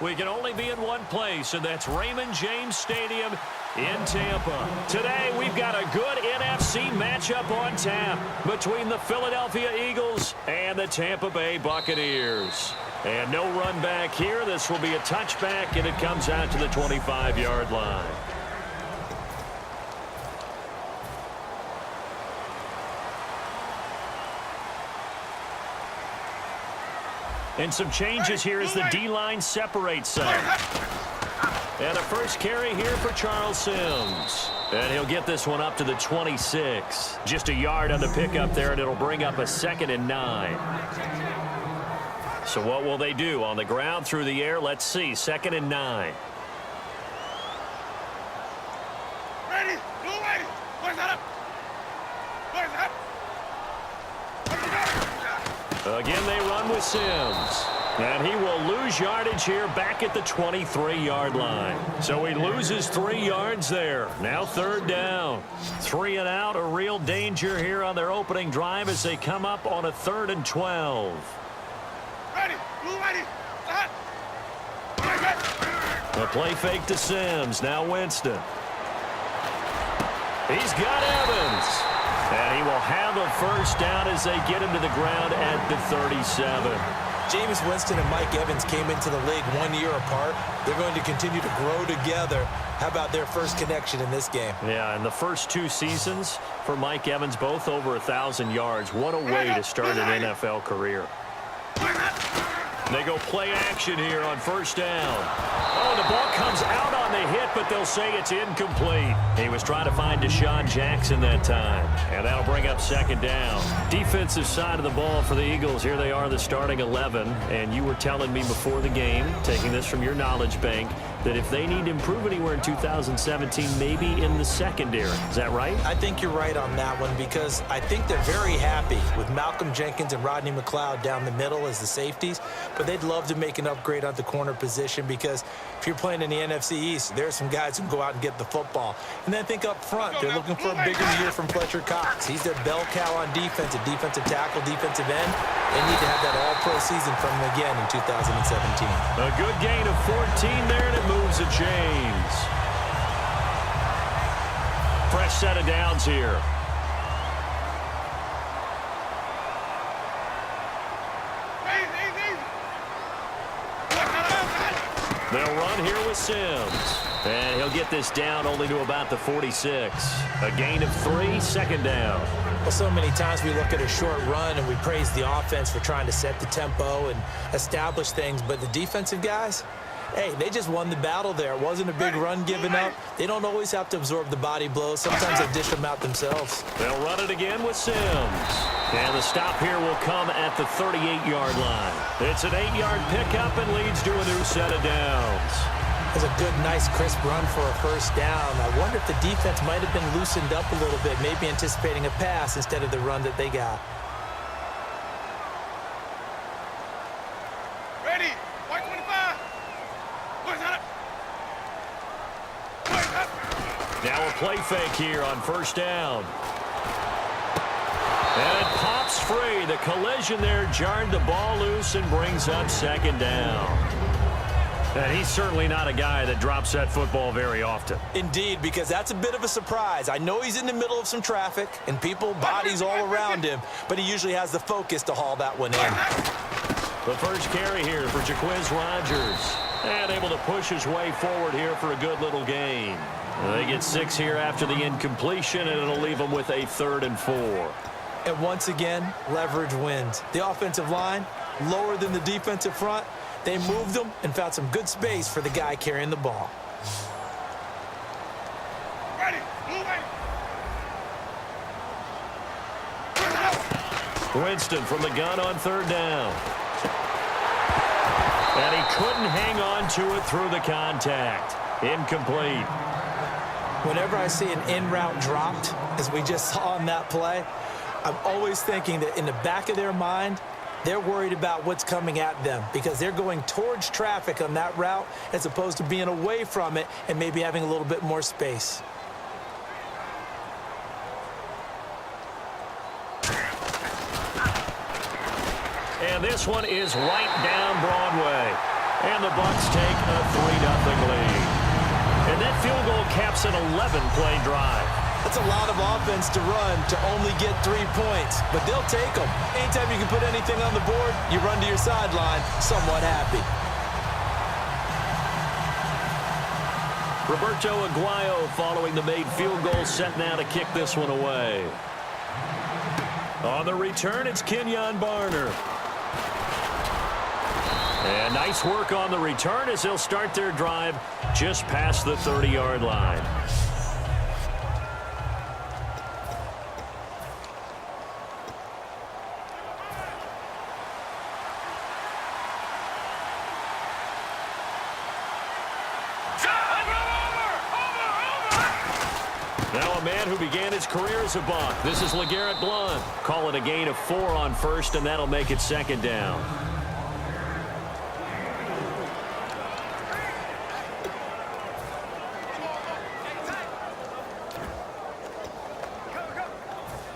we can only be in one place, and that's Raymond James Stadium in Tampa. Today, we've got a good NFC matchup on tap between the Philadelphia Eagles and the Tampa Bay Buccaneers. And no run back here. This will be a touchback, and it comes out to the 25-yard line. And some changes here as the D-line separates some. And a first carry here for Charles Sims. And he'll get this one up to the 26. Just a yard on the pickup there, and it'll bring up a 2nd and 9. So what will they do? On the ground, through the air, let's see. 2nd and 9. Ready? Go ready. Where's that up? Where's that? Again, they run with Sims. And he will lose yardage here back at the 23-yard line. So he loses 3 yards there. Now 3rd down. 3 and out, a real danger here on their opening drive as they come up on a 3rd and 12. Ready. Blue ready. Set. A play fake to Sims. Now Winston. He's got Evans. And he will have a first down as they get him to the ground at the 37. Jameis Winston and Mike Evans came into the league 1 year apart. They're going to continue to grow together. How about their first connection in this game? Yeah, and the first 2 seasons for Mike Evans, both over 1,000 yards. What a way to start an NFL career. They go play action here on first down. Oh, the ball comes out on the hit, but they'll say it's incomplete. He was trying to find Deshaun Jackson that time, and that'll bring up 2nd down. Defensive side of the ball for the Eagles. Here they are, the starting 11, and you were telling me before the game, taking this from your knowledge bank, that if they need to improve anywhere in 2017, maybe in the secondary. Is that right? I think you're right on that one because I think they're very happy with Malcolm Jenkins and Rodney McLeod down the middle as the safeties, but they'd love to make an upgrade at the corner position because if you're playing in the NFC East, there's some guys who can go out and get the football. And then I think up front, they're looking for a bigger year from Fletcher Cox. He's their bell cow on defense, a defensive tackle, defensive end. They need to have that all-pro season from him again in 2017. A good gain of 14 there, and it moves the chains. Fresh set of downs here. They'll run here with Sims. And he'll get this down only to about the 46. A gain of 3, 2nd down. Well, so many times we look at a short run and we praise the offense for trying to set the tempo and establish things, but the defensive guys, hey, they just won the battle there. It wasn't a big run given up. They don't always have to absorb the body blows. Sometimes they dish them out themselves. They'll run it again with Sims. And the stop here will come at the 38-yard line. It's an 8-yard pickup and leads to a new set of downs. It's a good, nice, crisp run for a first down. I wonder if the defense might have been loosened up a little bit, maybe anticipating a pass instead of the run that they got. Ready. White 25. Where's that up? Where's that? Now a play fake here on first down. And it pops free. The collision there jarred the ball loose and brings up 2nd down. And he's certainly not a guy that drops that football very often. Indeed, because that's a bit of a surprise. I know he's in the middle of some traffic and people, bodies all around him, but he usually has the focus to haul that one in. The first carry here for Jaquiz Rodgers. And able to push his way forward here for a good little gain. They get 6 here after the incompletion, and it'll leave them with a 3rd and 4. And once again, leverage wins. The offensive line, lower than the defensive front. They moved them and found some good space for the guy carrying the ball. Ready. Blue ready. Winston from the gun on 3rd down. And he couldn't hang on to it through the contact. Incomplete. Whenever I see an in route dropped, as we just saw on that play, I'm always thinking that in the back of their mind, they're worried about what's coming at them because they're going towards traffic on that route as opposed to being away from it and maybe having a little bit more space. And this one is right down Broadway. And the Bucs take a 3-0 lead. And that field goal caps an 11-play drive. That's a lot of offense to run to only get 3 points, but they'll take them. Anytime you can put anything on the board, you run to your sideline somewhat happy. Roberto Aguayo following the made field goal, set now to kick this one away. On the return, it's Kenyon Barner. And nice work on the return as they'll start their drive just past the 30-yard line. Now a man who began his career as a Buck. This is LeGarrette Blount. Call it a gain of 4 on first, and that'll make it second down.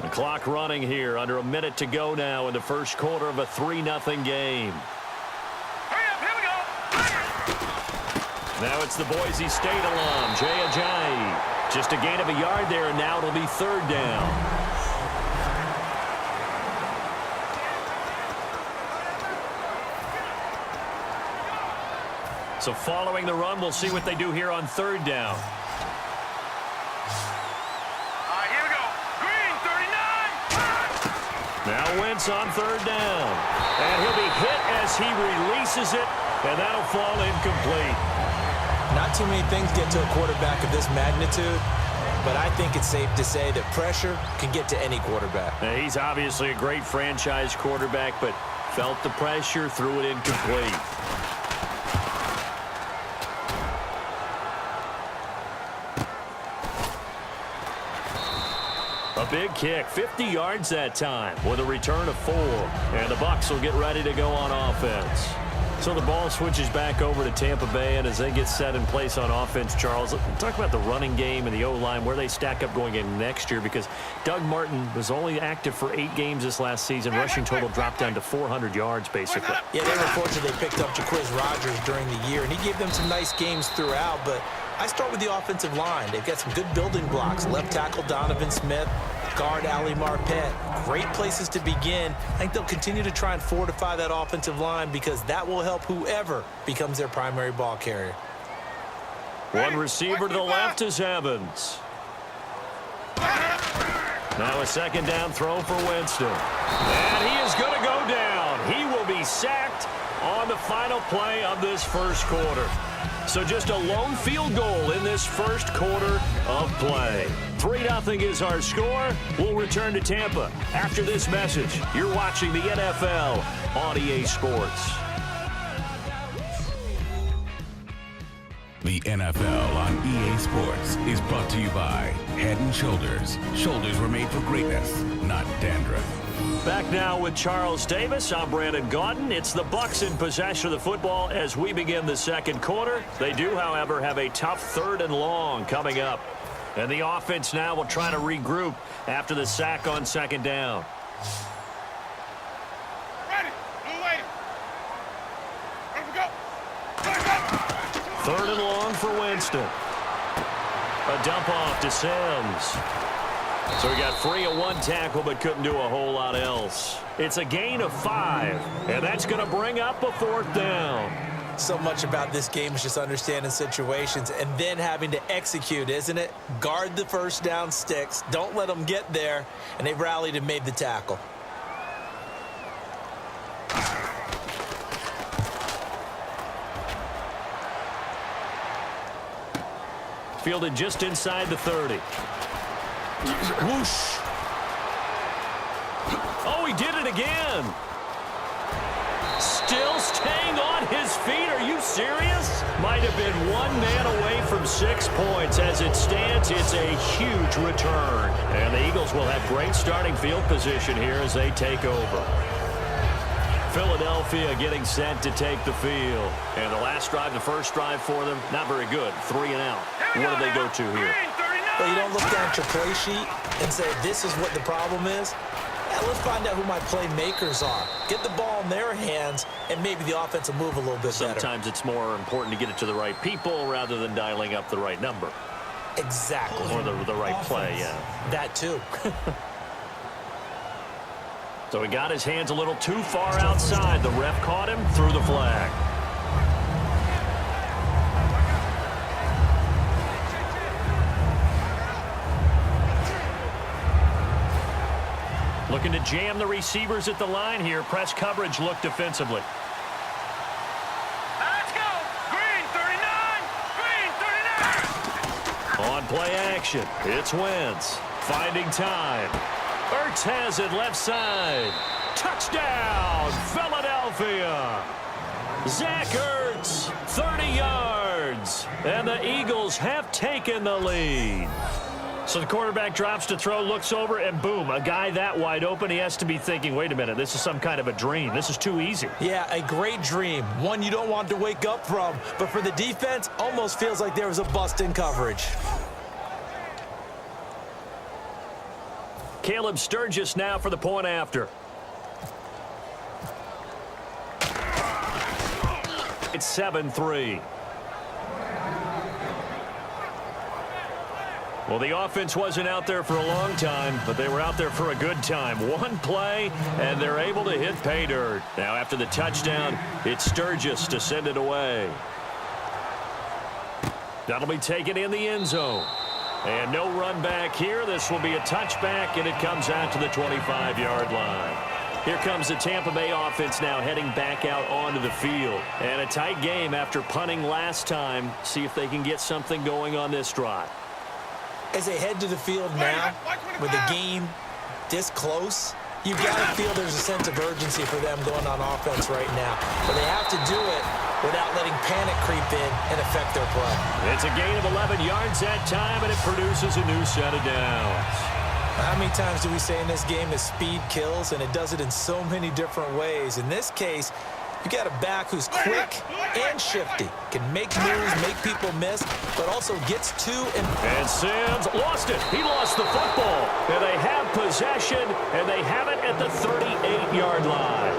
The clock running here, under a minute to go now in the first quarter of a 3-0 game. Now it's the Boise State alum, Jay Ajayi. Just a gain of a yard there, and now it'll be third down. So following the run, we'll see what they do here on third down. Here we go. Green, 39. Now Wentz on third down. And he'll be hit as he releases it, and that'll fall incomplete. Not too many things get to a quarterback of this magnitude, but I think it's safe to say that pressure can get to any quarterback. Now, he's obviously a great franchise quarterback, but felt the pressure, threw it incomplete. A big kick, 50 yards that time with a return of 4. And the Bucs will get ready to go on offense. So the ball switches back over to Tampa Bay, and as they get set in place on offense, Charles, talk about the running game and the O-line, where they stack up going in next year, because Doug Martin was only active for 8 games this last season. Rushing total dropped down to 400 yards, basically. Yeah, they were fortunate they picked up Jaquiz Rodgers during the year, and he gave them some nice games throughout, but I start with the offensive line. They've got some good building blocks. Left tackle Donovan Smith, guard Ali Marpet. Great places to begin. I think they'll continue to try and fortify that offensive line because that will help whoever becomes their primary ball carrier. One receiver to the left is Evans. Now a second down throw for Winston. And he is going to go down. He will be sacked on the final play of this first quarter. So just a lone field goal in this first quarter of play. 3-0 is our score. We'll return to Tampa after this message. You're watching the NFL on EA Sports. The NFL on EA Sports is brought to you by Head & Shoulders. Shoulders were made for greatness, not dandruff. Back now with Charles Davis. I'm Brandon Gaudin. It's the Bucs in possession of the football as we begin the second quarter. They do, however, have a tough 3rd and long coming up. And the offense now will try to regroup after the sack on second down. Ready. Blue waiting. Ready to go. 3rd and long for Winston. A dump off to Sims. So he got free of 1 tackle but couldn't do a whole lot else. It's a gain of 5, and that's going to bring up a 4th down. So much about this game is just understanding situations and then having to execute, isn't it? Guard the first down sticks. Don't let them get there. And they rallied and made the tackle. Fielded just inside the 30. Whoosh. Oh, he did it again. Still staying on his feet. Are you serious? Might have been 1 man away from 6 points. As it stands, it's a huge return. And the Eagles will have great starting field position here as they take over. Philadelphia getting set to take the field. And the last drive, the first drive for them, not very good. 3 and out. What do they go to here? Well, you don't look down at your play sheet and say, this is what the problem is. Yeah, let's find out who my playmakers are. Get the ball in their hands, and maybe the offense will move a little bit better. Sometimes it's more important to get it to the right people rather than dialing up the right number. Exactly. Or the right play, yeah. That too. So he got his hands a little too far outside. The ref caught him, threw the flag. Looking to jam the receivers at the line here. Press coverage look defensively. Let's go. Green 39. Green 39. On play action, it's Wentz. Finding time. Ertz has it left side. Touchdown, Philadelphia. Zach Ertz, 30 yards. And the Eagles have taken the lead. So the quarterback drops to throw, looks over, and boom, a guy that wide open, he has to be thinking, wait a minute, this is some kind of a dream. This is too easy. Yeah, a great dream. One you don't want to wake up from. But for the defense, almost feels like there was a bust in coverage. Caleb Sturgis now for the point after. It's 7-3. Well, the offense wasn't out there for a long time, but they were out there for a good time. One play, and they're able to hit pay dirt. Now, after the touchdown, it's Sturgis to send it away. That'll be taken in the end zone. And no run back here. This will be a touchback, and it comes out to the 25-yard line. Here comes the Tampa Bay offense now heading back out onto the field. And a tight game after punting last time. See if they can get something going on this drive. As they head to the field now, with the game this close, you've got to feel there's a sense of urgency for them going on offense right now. But they have to do it without letting panic creep in and affect their play. It's a gain of 11 yards that time, and it produces a new set of downs. How many times do we say in this game that speed kills, and it does it in so many different ways? In this case, you got a back who's quick and shifty, can make moves, make people miss, but also gets to and Sims lost it. He lost the football. And they have possession, and they have it at the 38-yard line.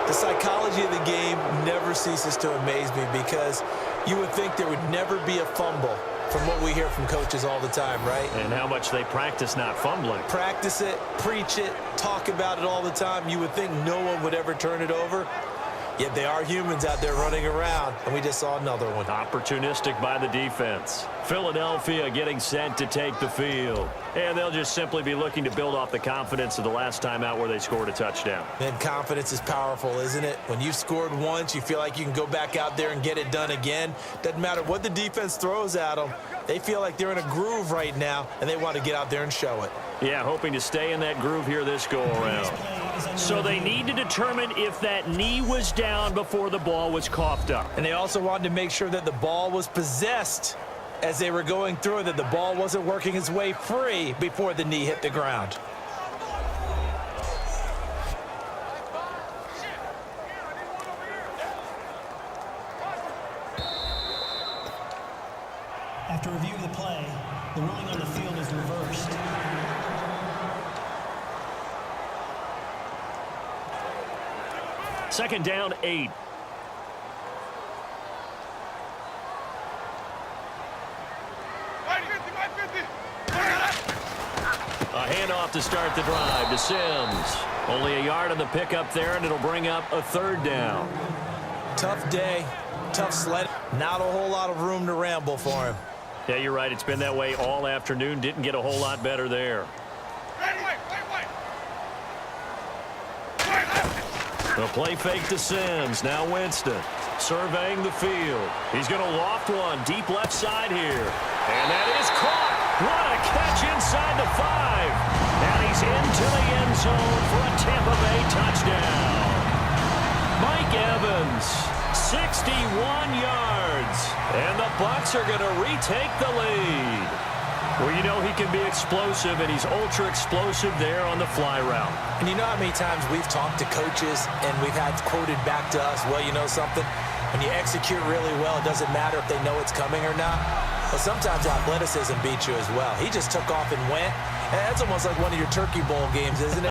The psychology of the game never ceases to amaze me because you would think there would never be a fumble from what we hear from coaches all the time, right? And how much they practice not fumbling. Practice it, preach it, talk about it all the time. You would think no one would ever turn it over. Yet they are humans out there running around, and we just saw another one. Opportunistic by the defense. Philadelphia getting set to take the field. And they'll just simply be looking to build off the confidence of the last time out where they scored a touchdown. And confidence is powerful, isn't it? When you've scored once, you feel like you can go back out there and get it done again. Doesn't matter what the defense throws at them. They feel like they're in a groove right now, and they want to get out there and show it. Yeah, hoping to stay in that groove here this go-around. So they need to determine if that knee was down before the ball was coughed up. And they also wanted to make sure that the ball was possessed as they were going through, that the ball wasn't working its way free before the knee hit the ground. After review of the play, the ruling on the field is reversed. Second down, 8. A handoff to start the drive to Sims. Only a yard on the pickup there, and it'll bring up a third down. Tough day, tough sled. Not a whole lot of room to ramble for him. Yeah, you're right. It's been that way all afternoon. Didn't get a whole lot better there. The play fake to Sims. Now Winston surveying the field. He's going to loft one deep left side here. And that is caught. What a catch inside the 5. And he's into the end zone for a Tampa Bay touchdown. Mike Evans, 61 yards. And the Bucs are going to retake the lead. Well, you know he can be explosive, and he's ultra-explosive there on the fly route. And you know how many times we've talked to coaches and we've had quoted back to us, well, you know something? When you execute really well, it doesn't matter if they know it's coming or not. But sometimes athleticism beats you as well. He just took off and went. And that's almost like one of your Turkey Bowl games, isn't it?